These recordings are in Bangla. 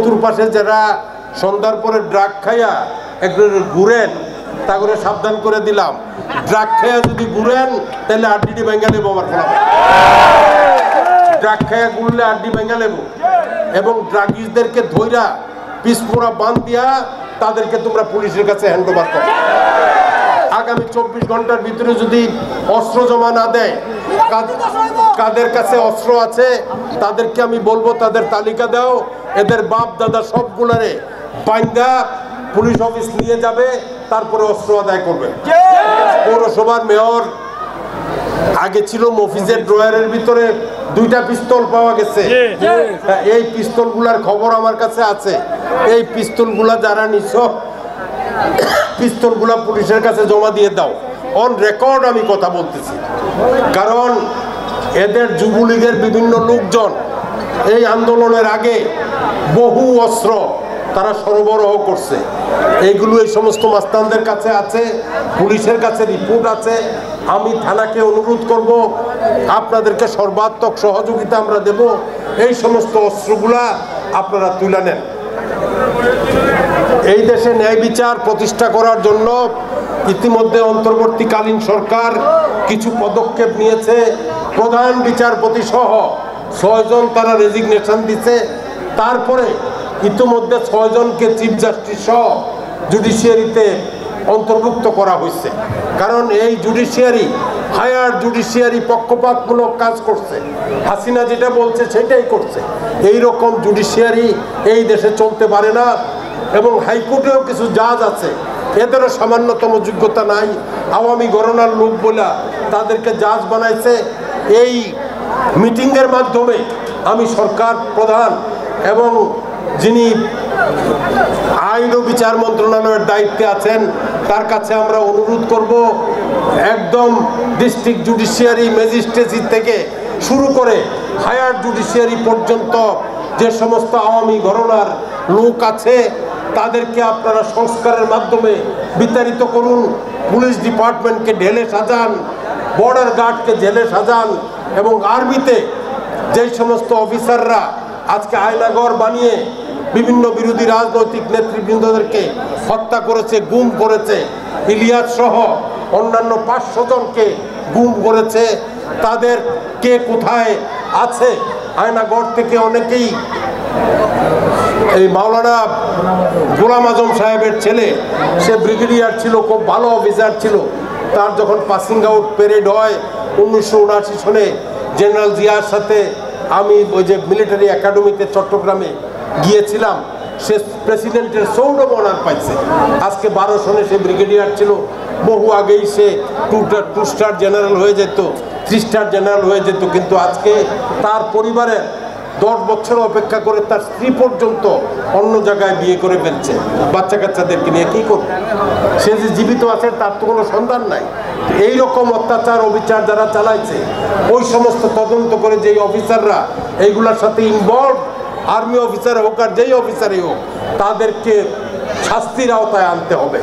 চতুর্পাশে যারা সন্ধ্যার পরে ড্রাগ খাইয়া একটু ঘুরেন তা করে সাবধান করে দিলাম, ড্রাগ খাইয়া যদি ঘুরেন তাহলে আড্ডি ভেঙে নেবো। আমার ফলাফল ড্রাগ খাইয়া ঘুরলে আড্ডি ভেঙে নেবো এবং ড্রাগিসদেরকে ধইরা পিছপোড়া বান দিয়া তাদেরকে তোমরা পুলিশের কাছে হ্যান্ডওভার করো। আগামী 24 ঘন্টার ভিতরে যদি অস্ত্র জমা না দেয়, কাদের কাছে অস্ত্র আছে তাদেরকে আমি বলবো তাদের তালিকা দাও, এদের বাপ দাদা সবগুলারে বাইন্দা পুলিশ অফিস নিয়ে যাবে, তারপরে অস্ত্র আদায় করবে। পৌরসভার মেয়র আগে ছিল মফিজের ড্রয়ারের ভিতরে 2টা পিস্তল পাওয়া গেছে। এই পিস্তলগুলার খবর আমার কাছে আছে। এই পিস্তলগুলা যারা নিছ পিস্তলগুলা পুলিশের কাছে জমা দিয়ে দাও। অন রেকর্ড আমি কথা বলতেছি, কারণ এদের যুবলীগের বিভিন্ন লোকজন এই আন্দোলনের আগে বহু অস্ত্র তারা সরবরাহ করছে। এইগুলো এই সমস্ত মাস্তানদের কাছে আছে, পুলিশের কাছে রিপোর্ট আছে। আমি থানাকে অনুরোধ করব, আপনাদেরকে সর্বাত্মক সহযোগিতা আমরা দেব, এই সমস্ত অস্ত্রগুলা আপনারা তুলে নেন। এই দেশে ন্যায় বিচার প্রতিষ্ঠা করার জন্য ইতিমধ্যে অন্তর্বর্তীকালীন সরকার কিছু পদক্ষেপ নিয়েছে। প্রধান বিচারপতি সহ 6 জন তারা রেজিগনেশন দিচ্ছে। তারপরে ইতিমধ্যে 6 জনকে চিফ জাস্টিস সহ জুডিশিয়ারিতে অন্তর্ভুক্ত করা হয়েছে। কারণ এই জুডিশিয়ারি হায়ার জুডিশিয়ারি পক্ষপাতমূলক কাজ করছে, হাসিনা যেটা বলছে সেটাই করছে। এই রকম জুডিশিয়ারি এই দেশে চলতে পারে না। এবং হাইকোর্টেও কিছু জাজ আছে, এদেরও সামান্যতম যোগ্যতা নাই, আওয়ামী ঘরানার লোক বলে তাদেরকে জাজ বানাইছে। এই মিটিংয়ের মাধ্যমে আমি সরকার প্রধান এবং যিনি আইন ও বিচার মন্ত্রণালয়ের দায়িত্বে আছেন তার কাছে আমরা অনুরোধ করব, একদম ডিস্ট্রিক্ট জুডিশিয়ারি ম্যাজিস্ট্রেসি থেকে শুরু করে হায়ার জুডিশিয়ারি পর্যন্ত যে সমস্ত আওয়ামী ঘরানার লোক আছে তাদেরকে আপনারা সংস্কারের মাধ্যমে বিতাড়িত করুন। পুলিশ ডিপার্টমেন্টকে ঢেলে সাজান, বর্ডার গার্ডকে জেলে সাজান এবং আর্মিতে যেই সমস্ত অফিসাররা আজকে আয়নাগর বানিয়ে বিভিন্ন বিরোধী রাজনৈতিক নেতৃবৃন্দদেরকে হত্যা করেছে, গুম করেছে, ইলিয়াস সহ অন্যান্য 500 জনকে গুম করেছে, তাদের কে কোথায় আছে। আয়নাগর থেকে অনেকেই, এই মাওলানা গোলাম আজম সাহেবের ছেলে, সে ব্রিগেডিয়ার ছিল, খুব ভালো অফিসার ছিল। তার যখন পাসিং আউট প্যারেড হয় 1979 সনে জেনারেল জিয়ার সাথে আমি ওই যে মিলিটারি একাডেমিতে চট্টগ্রামে গিয়েছিলাম, সে প্রেসিডেন্টের সৌরভ অনার পাইছে। আজকে 12 সনে সে ব্রিগেডিয়ার ছিল, বহু আগেই সে 2 স্টার জেনারেল হয়ে যেত, 3 স্টার জেনারেল হয়ে যেত। কিন্তু আজকে তার পরিবারের 10 বছর অপেক্ষা করে তার স্ত্রী পর্যন্ত অন্য জায়গায় বিয়ে করে ফেলছে, বাচ্চা কাচ্চাদেরকে নিয়ে কী করবে? সে যে জীবিত আছে তার তো কোনো সন্ধান নাই। এই রকম অত্যাচার অবিচার যারা চালাইছে, ওই সমস্ত তদন্ত করে যেই অফিসাররা এইগুলোর সাথে ইনভলভ, আর্মি অফিসার হোক আর যেই অফিসারই হোক, তাদেরকে শাস্তির আওতায় আনতে হবে।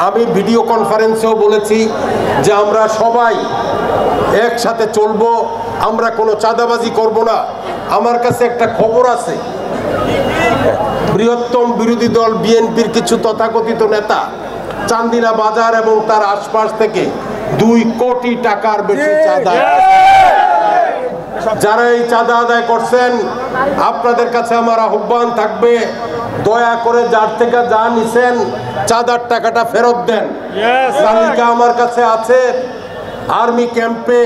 আমি ভিডিও কনফারেন্সেও বলেছি যে আমরা সবাই একসাথে চলবো, আমরা কোনো চাঁদাবাজি করব না। আমার কাছে একটা খবর আছে, বৃহত্তম বিরোধী দল বিএনপির কিছু তথাকথিত নেতা চান্দিনা বাজার এবং তার আশপাশ থেকে 2 কোটি টাকার বেশি চাঁদা, যারা এই চাঁদা আদায় করছেন, আপনাদের কাছে আমার আহ্বান থাকবে, দয়া করে যার থেকে যা নিছেন চাঁদার টাকাটা ফেরত দেন। তালিকা আমার কাছে আছে, আর্মি ক্যাম্পে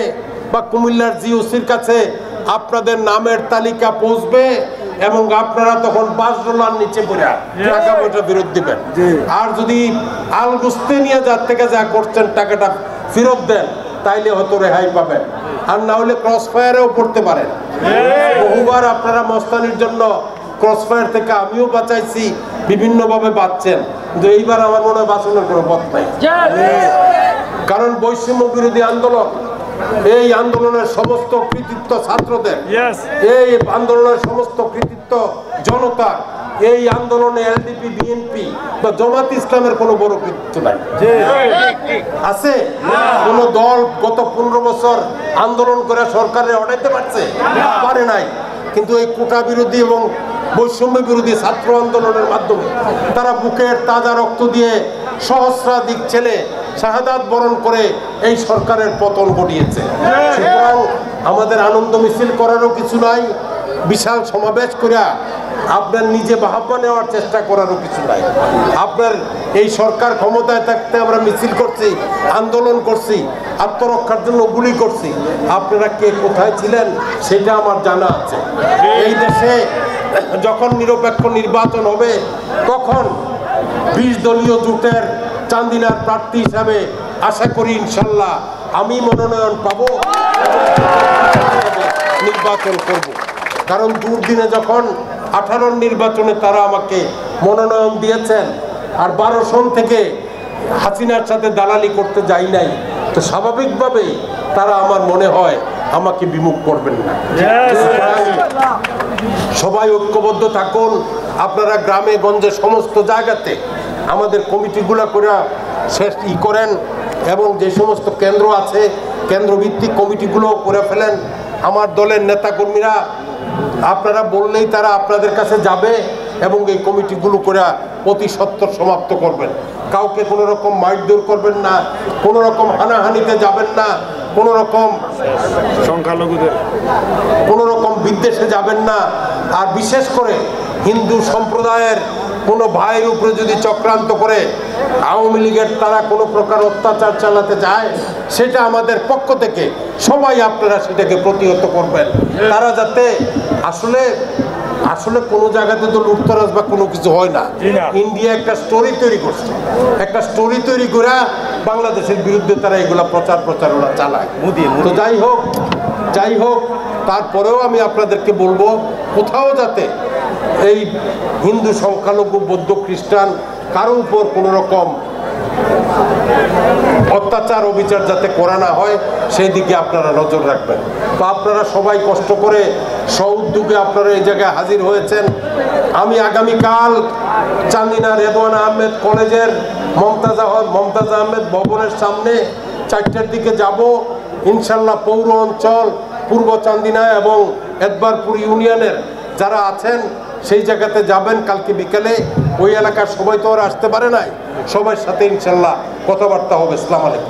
বা কুমিল্লার জিওসির কাছে আপনাদের নামের তালিকা পৌঁছবে এবং আপনারা তখন $5 নিচে পড়ে টাকা পয়সা ফেরত দিবেন। আর যদি আলগুস্তে নিয়ে যার থেকে যা করছেন টাকাটা ফেরত দেন, তাইলে হয়তো রেহাই পাবেন, আর না হলে ক্রস ফায়ারেও পড়তে পারেন। বহুবার আপনারা মস্তানির জন্য ক্রস ফায়ার থেকে আমিও বাঁচাইছি, বিভিন্নভাবে বাঁচছেন, কিন্তু এইবার আমার মনে হয় বাঁচানোর কোনো পথ নাই। কারণ বৈষম্য বিরোধী আন্দোলন, এই আন্দোলনের সমস্ত কৃতিত্ব ছাত্রদের, এই আন্দোলনের সমস্ত কৃতিত্ব জনতার। এই আন্দোলনে এলডিপি, বিএনপি বা জামাত ইসলামের কোনো বড় কৃতিত্ব নাই। আছে কোন দল গত 15 বছর আন্দোলন করে সরকারে অটাইতে পারছে? পারে নাই। কিন্তু এই কোটা বিরোধী এবং বৈষম্য বিরোধী ছাত্র আন্দোলনের মাধ্যমে তারা বুকের তাজা রক্ত দিয়ে সহস্রাধিক ছেলে শাহাদাত বরণ করে এই সরকারের পতন ঘটিয়েছে। সুতরাং আমাদের আনন্দ মিছিল করারও কিছু নাই, বিশাল সমাবেশ করে আপনার নিজে বাহাবা নেওয়ার চেষ্টা করারও কিছু নাই। আপনার এই সরকার ক্ষমতায় থাকতে আমরা মিছিল করছি, আন্দোলন করছি, আত্মরক্ষার জন্য গুলি করছি। আপনারা কে কোথায় ছিলেন সেটা আমার জানা আছে। এই দেশে যখন নিরপেক্ষ নির্বাচন হবে তখন 20 দলীয় জোটের চান্দিনার প্রার্থী হিসাবে আশা করি ইনশাল্লাহ আমি মনোনয়ন পাবো, নির্বাচন করব। কারণ দুর্দিনে যখন 18 নির্বাচনে তারা আমাকে মনোনয়ন দিয়েছেন আর 12 সন থেকে হাসিনার সাথে দালালি করতে যাই নাই, তো স্বাভাবিকভাবেই তারা আমার মনে হয় আমাকে বিমুখ করবেন না। সবাই ঐক্যবদ্ধ থাকুন। আপনারা গ্রামে গঞ্জে সমস্ত জায়গাতে আমাদের কমিটিগুলো করে শেষ করেন এবং যে সমস্ত কেন্দ্র আছে কেন্দ্রভিত্তিক কমিটিগুলো করে ফেলেন। আমার দলের নেতাকর্মীরা আপনারা বললেই তারা আপনাদের কাছে যাবে এবং এই কমিটিগুলো করে অতি সত্বর সমাপ্ত করবেন। কাউকে কোনো রকম মারধর করবেন না, কোনো রকম হানাহানিতে যাবেন না, কোনো রকম সংখ্যালঘুদের কোনো রকম বিদ্বেষে যাবেন না। আর বিশেষ করে হিন্দু সম্প্রদায়ের কোনো ভাইয়ের উপরে যদি চক্রান্ত করে আওয়ামী লীগের তারা কোনো প্রকার অত্যাচার চালাতে যায়, সেটা আমাদের পক্ষ থেকে সবাই আপনারা সেটাকে প্রতিহত করবেন। তারা যাতে আসলে কোনো জায়গাতে তো লুটতরাজ বা কোনো কিছু হয় না। ইন্ডিয়া একটা স্টোরি তৈরি করছে, একটা স্টোরি তৈরি করে বাংলাদেশের বিরুদ্ধে তারা এগুলা প্রচারণা চালায়। তো যাই হোক তারপরেও আমি আপনাদেরকে বলবো কোথাও যাতে এই হিন্দু সংখ্যালঘু বৌদ্ধ খ্রিস্টান কারো উপর কোনো রকম অত্যাচার অবিচার যাতে করা না হয় সেই দিকে আপনারা নজর রাখবেন। তো আপনারা সবাই কষ্ট করে সউদ্যোগে আপনারা এই জায়গায় হাজির হয়েছেন। আমি আগামীকাল চান্দিনা রেদওয়ান আহমেদ কলেজের মমতাজ আহমেদ ভবনের সামনে 4টার দিকে যাব। ইনশাল্লাহ পৌর অঞ্চল পূর্ব চান্দিনা এবং এদবারপুর ইউনিয়নের যারা আছেন সেই জায়গাতে যাবেন কালকে বিকেলে। ওই এলাকার সবাই তো আর আসতে পারে নাই, সবার সাথে ইনশাল্লাহ কথাবার্তা হবে। আসসালামু আলাইকুম।